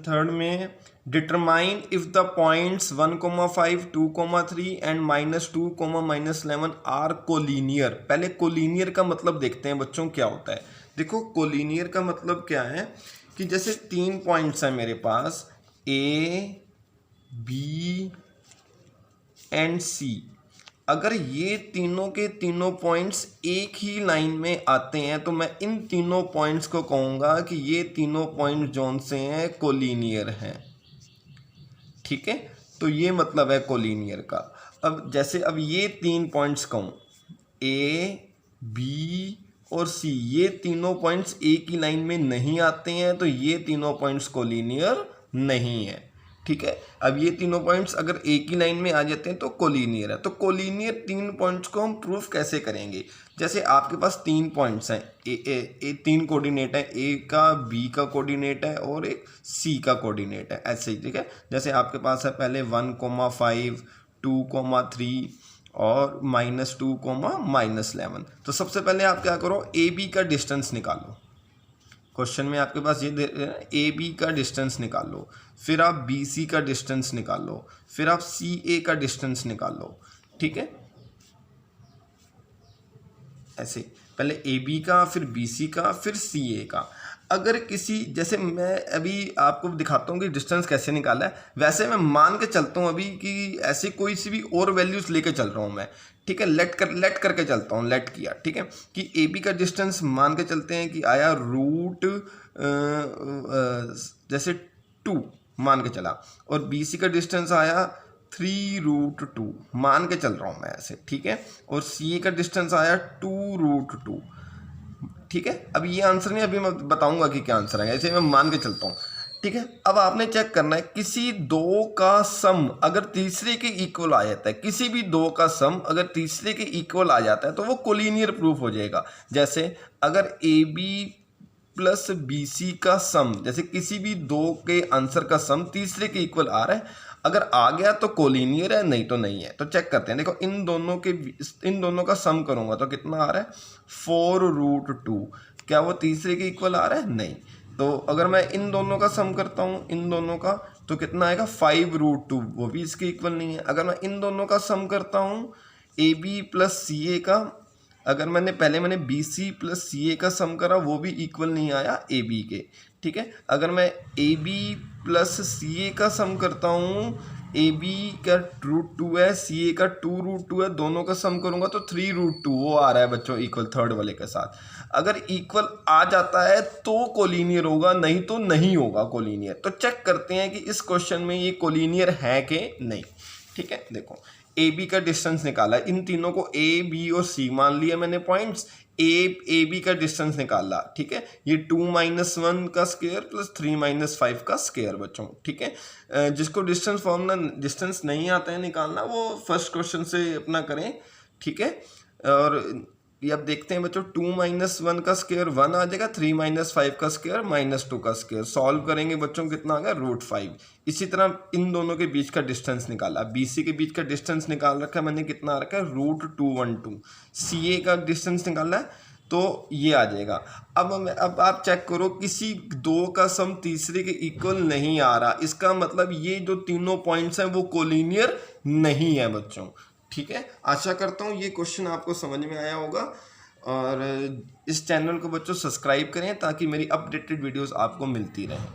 Third में determine if the points 1,5, 2,3 and -2, -11 are collinear. पहले collinear का मतलब देखते हैं बच्चों क्या होता है। देखो कोलिनियर का मतलब क्या है कि जैसे 3 पॉइंट्स हैं मेरे पास ए, बी एंड सी। अगर ये तीनों के तीनों पॉइंट्स एक ही लाइन में आते हैं तो मैं इन तीनों पॉइंट्स को कहूँगा कि ये तीनों पॉइंट जोन से हैं कोलिनियर हैं। ठीक है, तो ये मतलब है कोलिनियर का। अब जैसे अब ये 3 पॉइंट्स कहूँ ए, बी और सी, ये तीनों पॉइंट्स एक ही लाइन में नहीं आते हैं तो ये तीनों पॉइंट्स कोलिनियर नहीं है। ठीक है, अब ये तीनों पॉइंट्स अगर एक ही लाइन में आ जाते हैं तो कोलिनियर है। तो कोलिनियर 3 पॉइंट्स को हम प्रूफ कैसे करेंगे? जैसे आपके पास 3 पॉइंट्स हैं, ए 3 कोऑर्डिनेट है, ए का, बी का कोऑर्डिनेट है और एक सी का कोऑर्डिनेट है, ऐसे ही। ठीक है, जैसे आपके पास है पहले 1,5, 2,3 और -2, -11। तो सबसे पहले आप क्या करो, ए बी का डिस्टेंस निकालो। क्वेश्चन में आपके पास ये दे रहे हैं ए बी का डिस्टेंस निकालो, फिर आप बी सी का डिस्टेंस निकालो, फिर आप सी ए का डिस्टेंस निकालो। ठीक है, ऐसे पहले ए बी का, फिर बी सी का, फिर सी ए का। अगर किसी, जैसे मैं अभी आपको दिखाता हूँ कि डिस्टेंस कैसे निकाला है, वैसे मैं मान के चलता हूँ अभी कि ऐसे कोई सी भी और वैल्यूज़ लेके चल रहा हूँ मैं। ठीक है, लेट करके चलता हूँ, लेट किया। ठीक है, कि ए बी का डिस्टेंस मान के चलते हैं कि आया रूट जैसे 2 मान के चला, और बी सी का डिस्टेंस आया 3√2 मान के चल रहा हूँ मैं ऐसे। ठीक है, और सी ए का डिस्टेंस आया 2√2। ठीक है, अब ये आंसर नहीं, अभी मैं बताऊंगा कि क्या आंसर है, ऐसे मैं मान के चलता हूँ। ठीक है, अब आपने चेक करना है किसी दो का सम अगर तीसरे के इक्वल आ जाता है, किसी भी दो का सम अगर तीसरे के इक्वल आ जाता है तो वो कोलिनियर प्रूफ हो जाएगा। जैसे अगर A B plus B C का सम, जैसे किसी भी दो के आंसर का सम तीसरे के इक्वल आ रहा है, अगर आ गया तो कोलिनियर है, नहीं तो नहीं है। तो चेक करते हैं, देखो इन दोनों का सम करूंगा तो कितना आ रहा है 4√2। क्या वो तीसरे के इक्वल आ रहा है? नहीं। तो अगर मैं इन दोनों का सम करता हूँ, इन दोनों का, तो कितना आएगा 5√2, वो भी इसके इक्वल नहीं है। अगर मैं इन दोनों का सम करता हूँ ए बी प्लस सी ए का, अगर मैंने बी सी प्लस सी ए का सम करा, वो भी इक्वल नहीं आया ए बी के। ठीक है, अगर मैं ए बी प्लस सी ए का सम करता हूँ, ए बी का √2 है, सी ए का 2√2 है, दोनों का सम करूंगा तो 3√2 वो आ रहा है बच्चों इक्वल थर्ड वाले के साथ। अगर इक्वल आ जाता है तो कोलिनियर होगा, नहीं तो नहीं होगा कोलिनियर। तो चेक करते हैं कि इस क्वेश्चन में ये कोलिनियर है कि नहीं। ठीक है, देखो ए बी का डिस्टेंस निकाला, इन तीनों को ए बी और सी मान लिया मैंने पॉइंट्स, ए बी का डिस्टेंस निकाला। ठीक है, ये 2 - 1 का स्क्वायर प्लस 3 - 5 का स्क्वायर बच्चों। ठीक है, जिसको डिस्टेंस फॉर्मूला डिस्टेंस नहीं आता है निकालना, वो फर्स्ट क्वेश्चन से अपना करें। ठीक है, और ये अब देखते हैं बच्चों, 2 - 1 का स्क्वायर 1 आ जाएगा, 3 - 5 का स्क्वायर -2 का स्क्वायर। सॉल्व करेंगे बच्चों, कितना आ गया √5। इसी तरह इन दोनों के बीच का डिस्टेंस निकाला, BC के बीच का डिस्टेंस निकाल रखा है मैंने, कितना आ रखा है √212। CA का डिस्टेंस निकाला है तो ये आ जाएगा। अब आप चेक करो, किसी दो का सम तीसरे के इक्वल नहीं आ रहा, इसका मतलब ये जो तीनों पॉइंट्स हैं वो कोलिनियर नहीं है बच्चों। ठीक है, आशा करता हूँ ये क्वेश्चन आपको समझ में आया होगा, और इस चैनल को बच्चों सब्सक्राइब करें ताकि मेरी अपडेटेड वीडियोस आपको मिलती रहें।